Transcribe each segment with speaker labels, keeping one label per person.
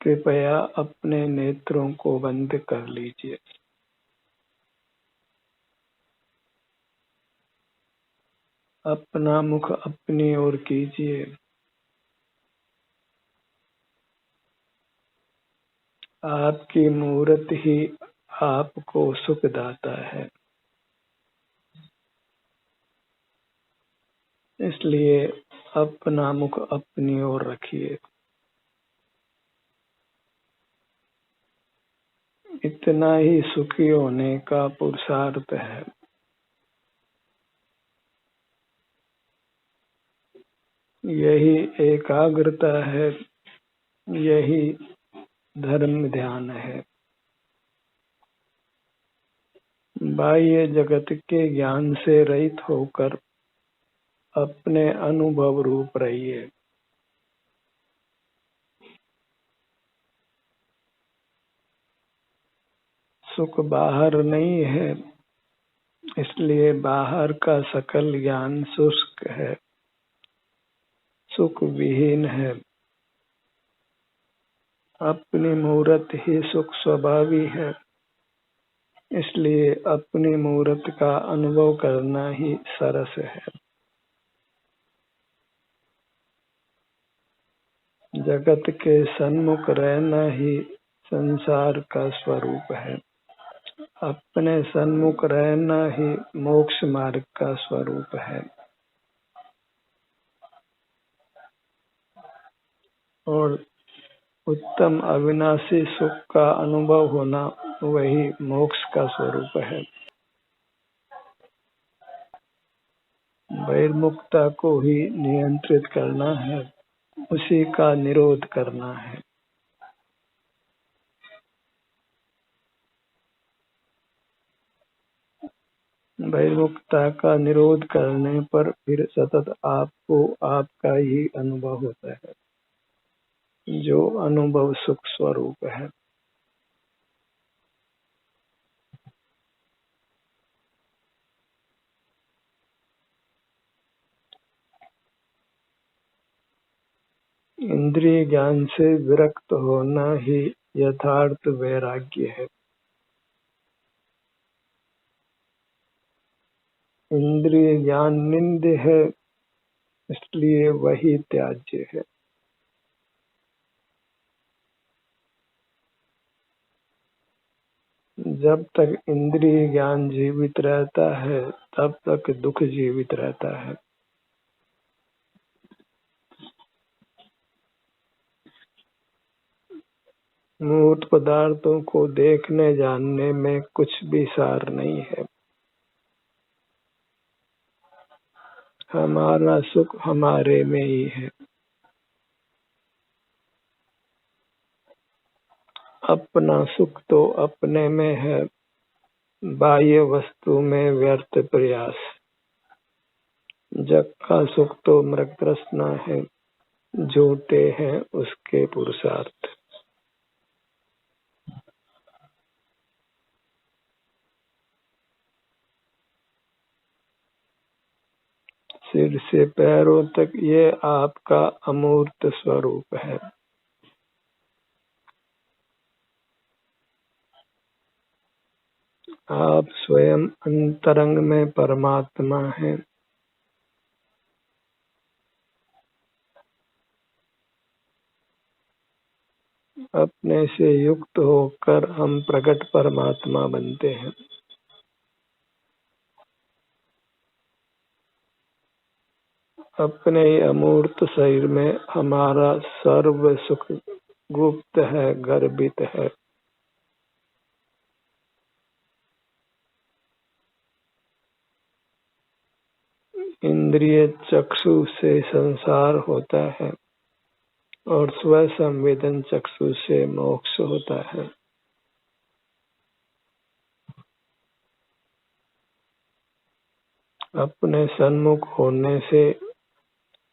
Speaker 1: कृपया अपने नेत्रों को बंद कर लीजिए। अपना मुख अपनी ओर कीजिए। आपकी मूर्त ही आपको सुख दाता है, इसलिए अपना मुख अपनी ओर रखिए। इतना ही सुखी होने का पुरुषार्थ है। यही एकाग्रता है, यही धर्म ध्यान है। बाह्य जगत के ज्ञान से रहित होकर अपने अनुभव रूप रहिए। सुख बाहर नहीं है, इसलिए बाहर का सकल ज्ञान शुष्क है, सुख विहीन है। अपनी मूर्त ही सुख स्वभावी है, इसलिए अपनी मूर्त का अनुभव करना ही सरस है। जगत के सन्मुख रहना ही संसार का स्वरूप है। अपने सन्मुख रहना ही मोक्ष मार्ग का स्वरूप है। और उत्तम अविनाशी सुख का अनुभव होना वही मोक्ष का स्वरूप है। बहिर्मुखता को ही नियंत्रित करना है, उसी का निरोध करना है। बहिर्मुखता का निरोध करने पर फिर सतत आपको आपका ही अनुभव होता है, जो अनुभव सुख स्वरूप है। इंद्रिय ज्ञान से विरक्त होना ही यथार्थ वैराग्य है। इंद्रिय ज्ञान निंद्य है, इसलिए वही त्याज्य है। जब तक इंद्रिय ज्ञान जीवित रहता है, तब तक दुख जीवित रहता है। मूर्त पदार्थों को देखने जानने में कुछ भी सार नहीं है। हमारा सुख हमारे में ही है। अपना सुख तो अपने में है, बाह्य वस्तु में व्यर्थ प्रयास। जग का सुख तो मृग तृष्णा है, झूठे हैं उसके पुरुषार्थ। सिर से पैरों तक ये आपका अमूर्त स्वरूप है। आप स्वयं अंतरंग में परमात्मा हैं। अपने से युक्त होकर हम प्रकट परमात्मा बनते हैं। अपने अमूर्त शरीर में हमारा सर्व सुख गुप्त है, गर्भित है। इंद्रिय चक्षु से संसार होता है और स्व संवेदन चक्षु से मोक्ष होता है। अपने सन्मुख होने से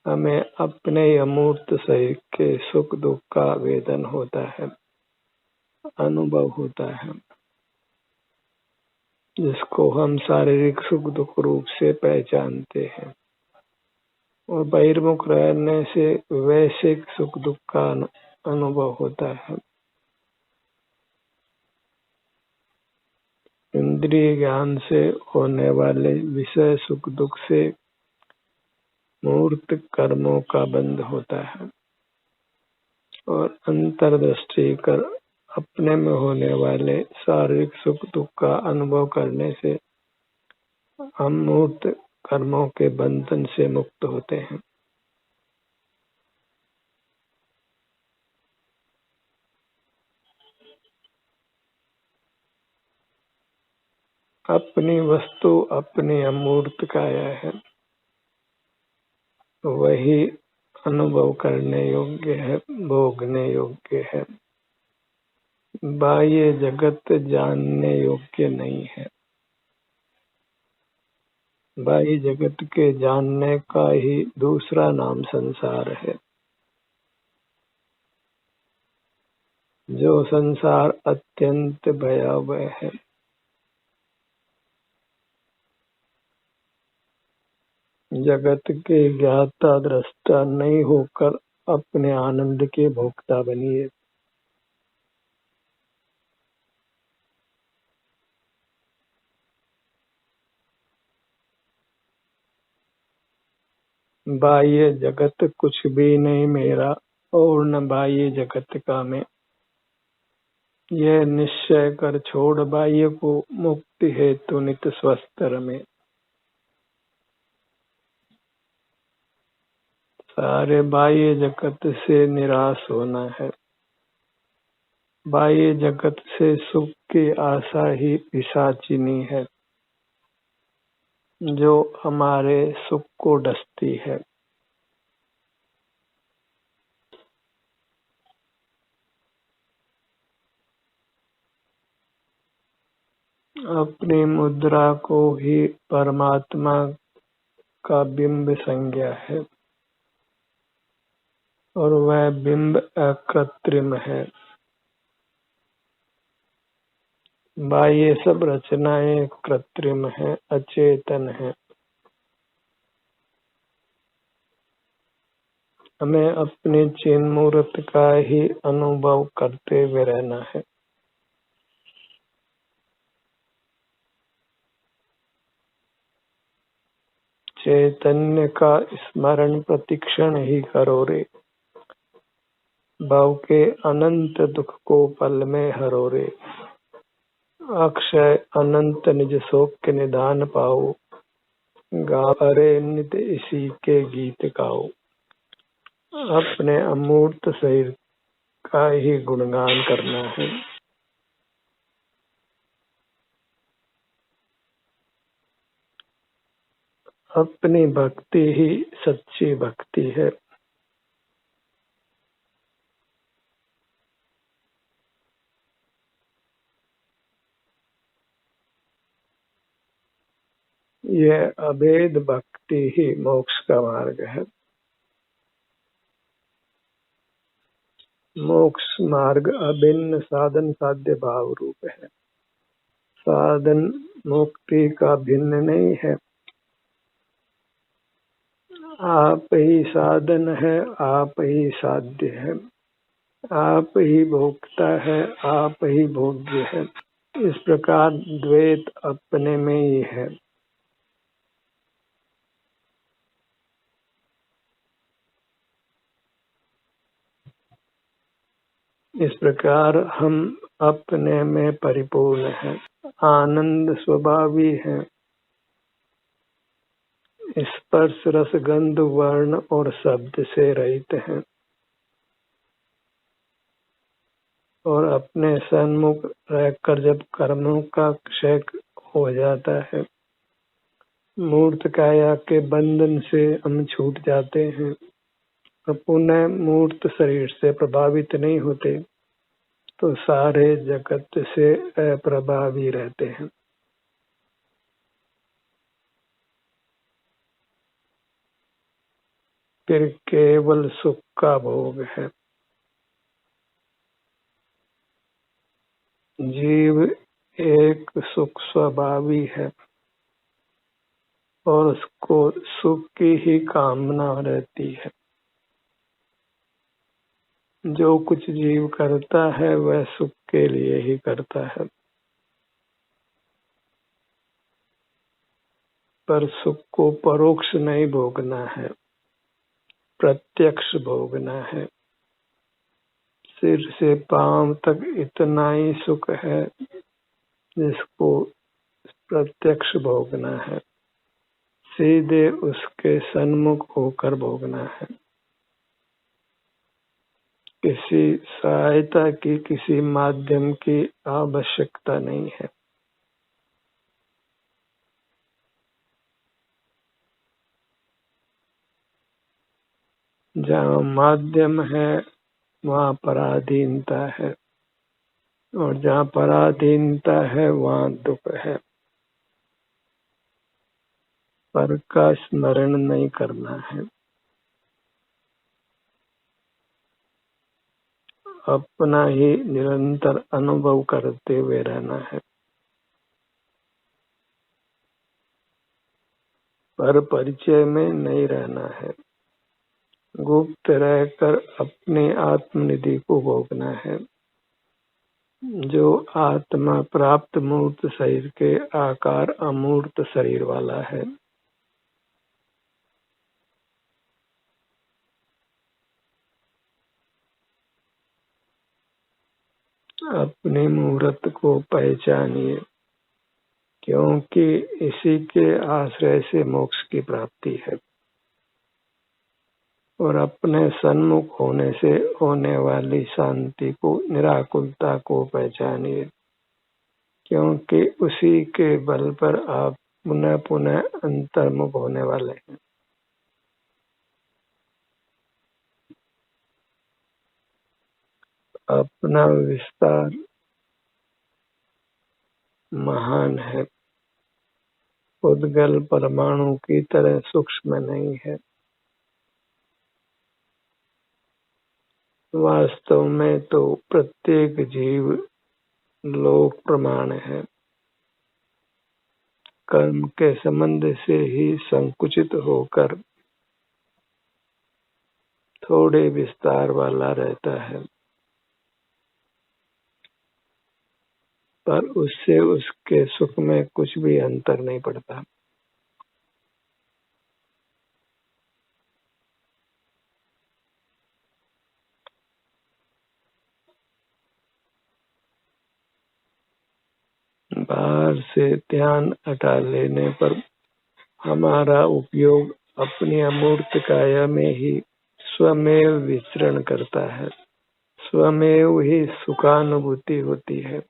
Speaker 1: हमें अपने अमूर्त शरीर के सुख दुख का वेदन होता है, अनुभव होता है, जिसको हम शारीरिक सुख दुख रूप से पहचानते हैं। और बहिर्मुख रहने से वैश्विक सुख दुख का अनुभव होता है। इंद्रिय ज्ञान से होने वाले विषय सुख दुख से मूर्त कर्मों का बंध होता है और अंतर्दृष्टि कर अपने में होने वाले शारीरिक सुख दुख का अनुभव करने से हम मूर्त कर्मों के बंधन से मुक्त होते हैं। अपनी वस्तु अपनी अमूर्त काया है, वही अनुभव करने योग्य है, भोगने योग्य है। बाह्य जगत जानने योग्य नहीं है। बाह्य जगत के जानने का ही दूसरा नाम संसार है। जो संसार अत्यंत भयावह है। जगत के ज्ञाता दृष्टा नहीं होकर अपने आनंद के भोक्ता बनिए। बाह्य जगत कुछ भी नहीं मेरा और न बाह्य जगत का मैं। यह निश्चय कर छोड़ बाह्य को मुक्ति हेतु नित स्वस्थ रमे। सारे बाह्य जगत से निराश होना है। बाह्य जगत से सुख की आशा ही पिशाचिनी है जो हमारे सुख को डसती है। अपनी मुद्रा को ही परमात्मा का बिंब संज्ञा है और वह बिंब अकृत्रिम है। बाह्य सब रचनाएं कृत्रिम है, अचेतन है। हमें अपने चिन्मूर्त का ही अनुभव करते हुए रहना है। चैतन्य का स्मरण प्रतिक्षण ही करो रे। भाव के अनंत दुख को पल में हरो रे। अक्षय अनंत निज शोक के निदान पाओ। गाओ अरे नित इसी के गीत गाओ। अपने अमूर्त शरीर का ही गुणगान करना है। अपनी भक्ति ही सच्ची भक्ति है। यह अभेद भक्ति ही मोक्ष का मार्ग है। मोक्ष मार्ग अभिन्न साधन साध्य भाव रूप है। साधन मुक्ति का भिन्न नहीं है। आप ही साधन है, आप ही साध्य है, आप ही भोक्ता है, आप ही भोग्य है। इस प्रकार द्वैत अपने में ही है। इस प्रकार हम अपने में परिपूर्ण हैं, आनंद स्वभावी है, स्पर्श रस गंध वर्ण और शब्द से रहित हैं और अपने सन्मुख रहकर जब कर्मों का क्षय हो जाता है, मूर्त काया के बंधन से हम छूट जाते हैं और पुनः मूर्त शरीर से प्रभावित नहीं होते तो सारे जगत से अप्रभावी रहते हैं। फिर केवल सुख का भोग है। जीव एक सुख स्वभावी है और उसको सुख की ही कामना रहती है। जो कुछ जीव करता है वह सुख के लिए ही करता है, पर सुख को परोक्ष नहीं भोगना है, प्रत्यक्ष भोगना है। सिर से पांव तक इतना ही सुख है जिसको प्रत्यक्ष भोगना है, सीधे उसके सन्मुख होकर भोगना है। किसी सहायता की, किसी माध्यम की आवश्यकता नहीं है। जहाँ माध्यम है वहाँ पराधीनता है, और जहाँ पराधीनता है वहाँ दुख है। पर का स्मरण नहीं करना है, अपना ही निरंतर अनुभव करते हुए रहना है। पर परिचय में नहीं रहना है, गुप्त रहकर अपने आत्मनिधि को भोगना है। जो आत्मा प्राप्त मूर्त शरीर के आकार अमूर्त शरीर वाला है, अपने मूर्त को पहचानिए, क्योंकि इसी के आश्रय से मोक्ष की प्राप्ति है। और अपने सन्मुख होने से होने वाली शांति को, निराकुलता को पहचानिए, क्योंकि उसी के बल पर आप पुनः पुनः अंतर्मुख होने वाले हैं। अपना विस्तार महान है, उद्गल परमाणु की तरह सूक्ष्म नहीं है। वास्तव में तो प्रत्येक जीव लोक प्रमाण है, कर्म के संबंध से ही संकुचित होकर थोड़े विस्तार वाला रहता है, पर उससे उसके सुख में कुछ भी अंतर नहीं पड़ता। बाहर से ध्यान हटा लेने पर हमारा उपयोग अपनी अमूर्त काया में ही स्वमेव विचरण करता है, स्वमेव ही सुखानुभूति होती है,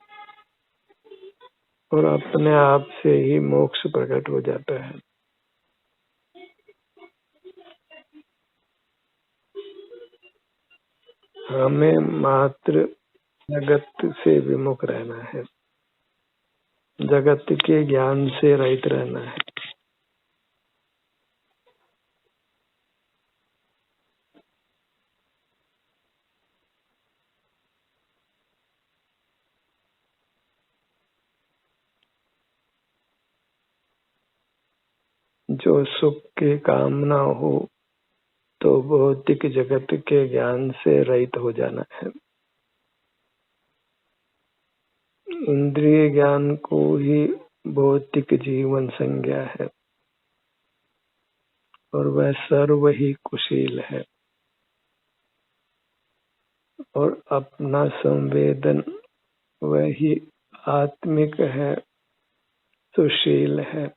Speaker 1: और अपने आप से ही मोक्ष प्रकट हो जाता है। हमें मात्र जगत से विमुख रहना है, जगत के ज्ञान से रहित रहना है। जो सुख की कामना हो तो भौतिक जगत के ज्ञान से रहित हो जाना है। इंद्रिय ज्ञान को ही भौतिक जीवन संज्ञा है, और वह सर्व ही कुशील है, और अपना संवेदन वही आत्मिक है, सुशील है।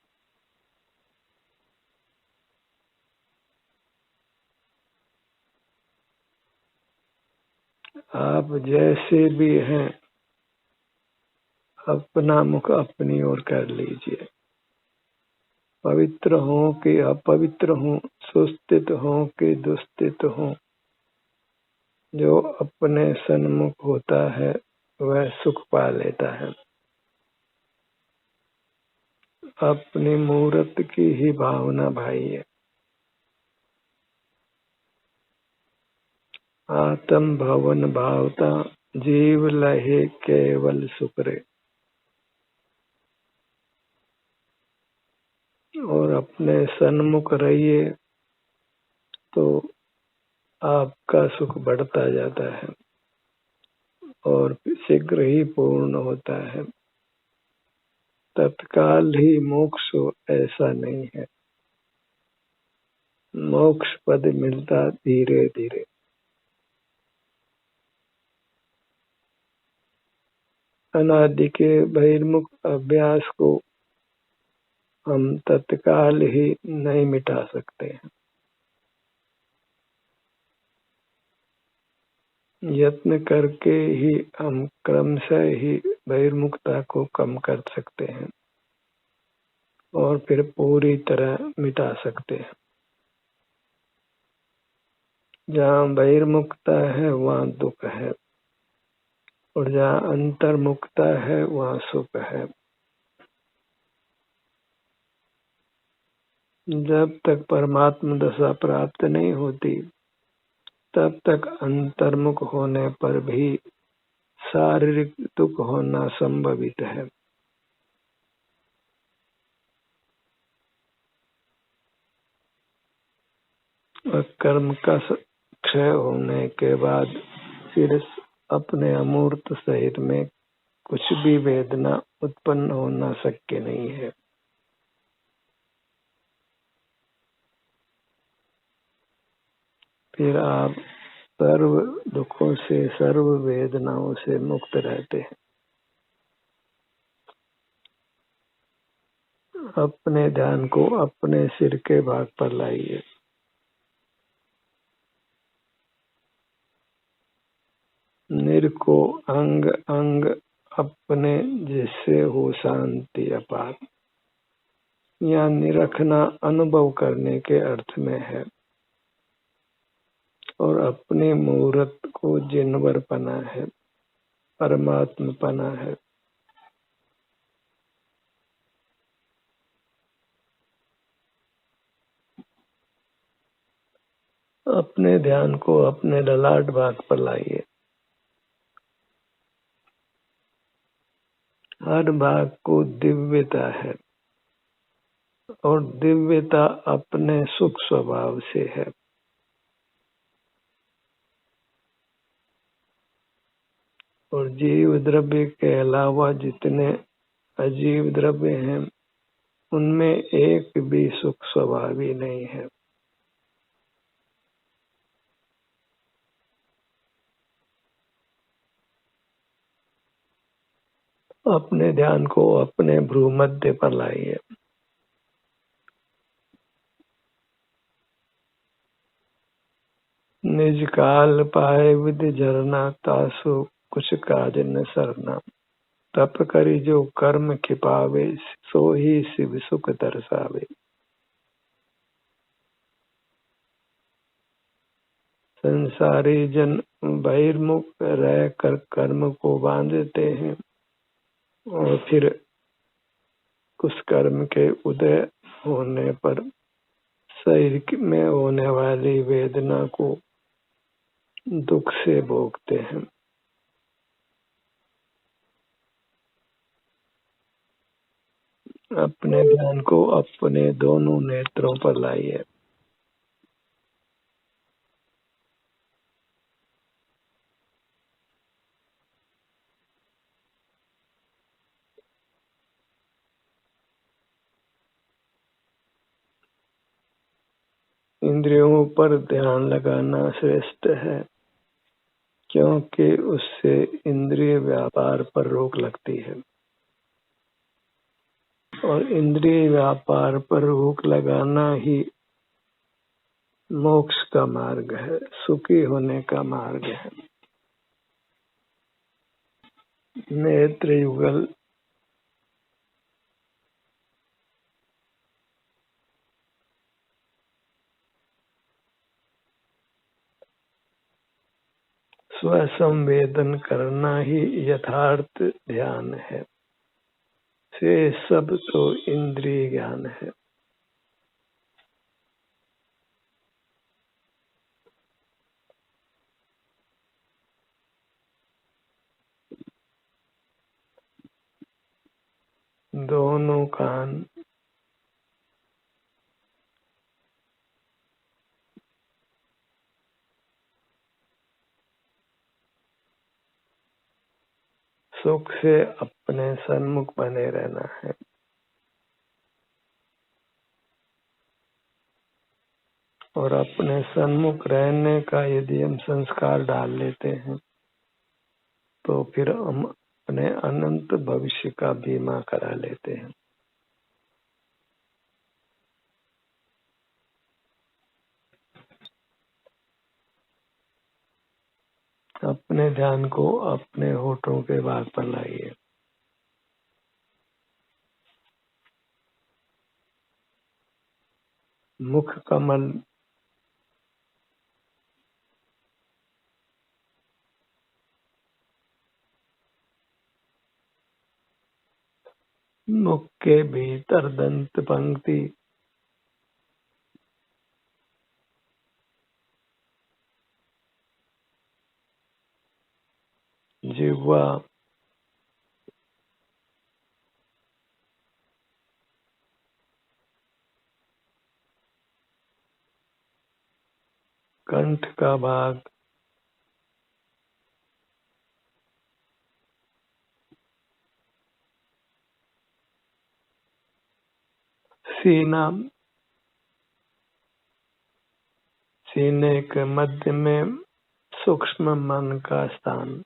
Speaker 1: आप जैसे भी हैं, अपना मुख अपनी ओर कर लीजिए। पवित्र हो कि अपवित्र हो, सुस्थित हो कि दुस्थित हो, जो अपने सन्मुख होता है वह सुख पा लेता है। अपनी मूर्त की ही भावना भाई है। आत्म भवन भावता जीव लहे केवल सुकरे। और अपने सन्मुख रहिए तो आपका सुख बढ़ता जाता है और शीघ्र ही पूर्ण होता है। तत्काल ही मोक्ष हो ऐसा नहीं है, मोक्ष पद मिलता धीरे धीरे। अनादि के बहिर्मुख अभ्यास को हम तत्काल ही नहीं मिटा सकते हैं, यत्न करके ही हम क्रमशः ही बहिर्मुखता को कम कर सकते हैं और फिर पूरी तरह मिटा सकते हैं। जहाँ बहिर्मुखता है वहाँ दुख है और जहाँ अंतर्मुखता है वहाँ सुख है। जब तक परमात्मा दशा प्राप्त नहीं होती तब तक अंतर्मुख होने पर भी शारीरिक दुख होना संभवित है। और कर्म का क्षय होने के बाद फिर अपने अमूर्त शरीर में कुछ भी वेदना उत्पन्न होना शक्य नहीं है। फिर आप सर्व दुखों से सर्व वेदनाओं से मुक्त रहते हैं। अपने ध्यान को अपने सिर के भाग पर लाइए। निर को अंग अंग अपने जिससे हो शांति अपार। यहाँ निरखना अनुभव करने के अर्थ में है और अपने मूर्त को जिनवर पना है, परमात्म पना है। अपने ध्यान को अपने ललाट भाग पर लाइए। हर भाग को दिव्यता है और दिव्यता अपने सुख स्वभाव से है। और जीव द्रव्य के अलावा जितने अजीव द्रव्य हैं उनमें एक भी सुख स्वभाव ही नहीं है। अपने ध्यान को अपने भ्रूमध्य पर लाइए। निज काल पाए विधि झरना तासु कुछ काज न सरना। तप करी जो कर्म खिपावे सो ही शिव सुख दर्शावे। संसारी जन बहिर्मुख रह कर कर्म को बांधते हैं और फिर उस कर्म के उदय होने पर शरीर में होने वाली वेदना को दुख से भोगते हैं। अपने ध्यान को अपने दोनों नेत्रों पर लाइए। इंद्रियों पर ध्यान लगाना श्रेष्ठ है क्योंकि उससे इंद्रिय व्यापार पर रोक लगती है और इंद्रिय व्यापार पर रोक लगाना ही मोक्ष का मार्ग है, सुखी होने का मार्ग है। नेत्र युगल। स्वसंवेदन करना ही यथार्थ ध्यान है, से सब तो इंद्रिय ज्ञान है। दोनों कान सुख से अपने सन्मुख बने रहना है। और अपने सन्मुख रहने का यदि हम संस्कार डाल लेते हैं तो फिर हम अपने अनंत भविष्य का बीमा करा लेते हैं। अपने ध्यान को अपने होठों के भाग पर लाइए। मुख कमल मुख के भीतर दंत पंक्ति, जिह्वा, कंठ का भाग, सीना, सीने के मध्य में सूक्ष्म मन का स्थान,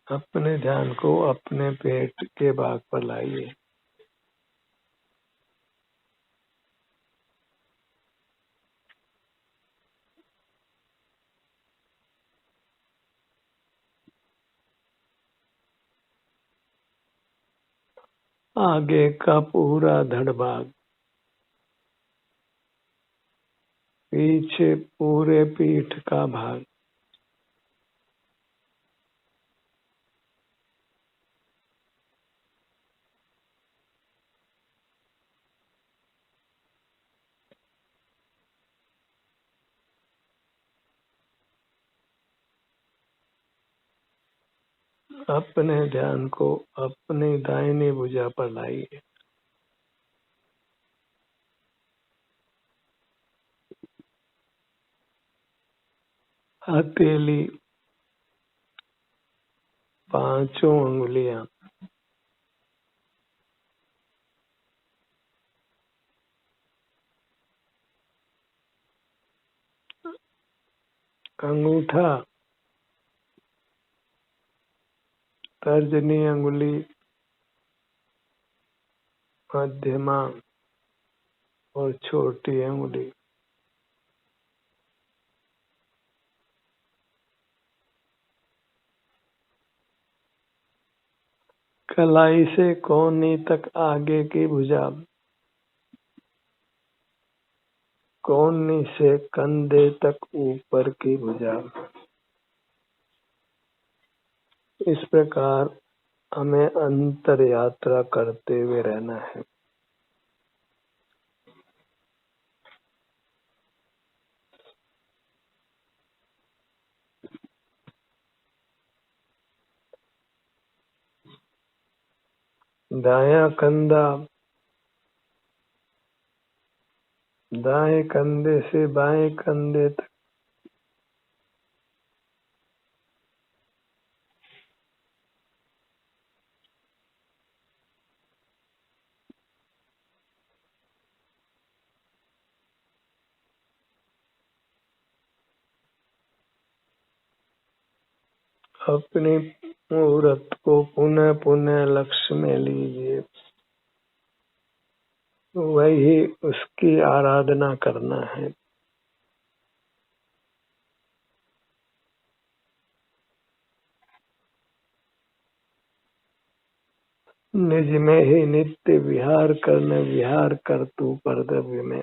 Speaker 1: अपने ध्यान को अपने पेट के भाग पर लाइए। आगे का पूरा धड़ भाग, पीछे पूरे पीठ का भाग, अपने ध्यान को अपनी दाहिनी भुजा पर लाइए। हथेली, पांचों उंगलियां, अंगूठा, तर्जनी अंगुली, मध्यमा और छोटी अंगुली, कलाई से कोहनी तक आगे की भुजा, कोहनी से कंधे तक ऊपर की भुजा। इस प्रकार हमें अंतर यात्रा करते हुए रहना है। दायां कंधा, दाएं कंधे से बाएं कंधे तक, अपनी मुहूर्त को पुनः पुनः लक्ष्य में लीजिए, वही उसकी आराधना करना है। निज में ही नित्य विहार करने, विहार कर तू कर्तव्य में।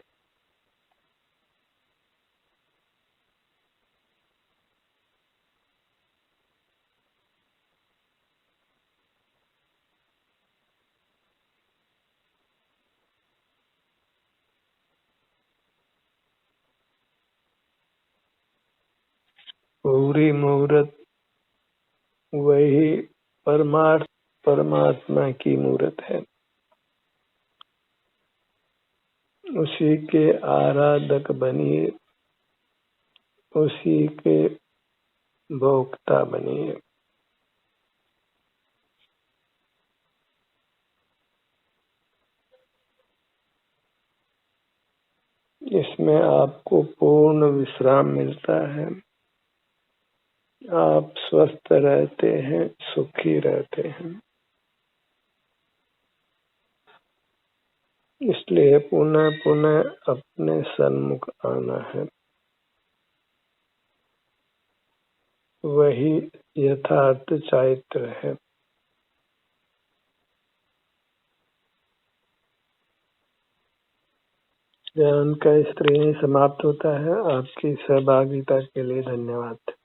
Speaker 1: पूरी मुहूर्त वही परमात्मा की मूर्त है। उसी के आराधक बनिए, उसी के भोक्ता बनिए। इसमें आपको पूर्ण विश्राम मिलता है, आप स्वस्थ रहते हैं, सुखी रहते हैं। इसलिए पुनः पुनः अपने सन्मुख आना है, वही यथार्थ चारित्र है। ज्ञान का स्त्री समाप्त होता है। आपकी सहभागिता के लिए धन्यवाद।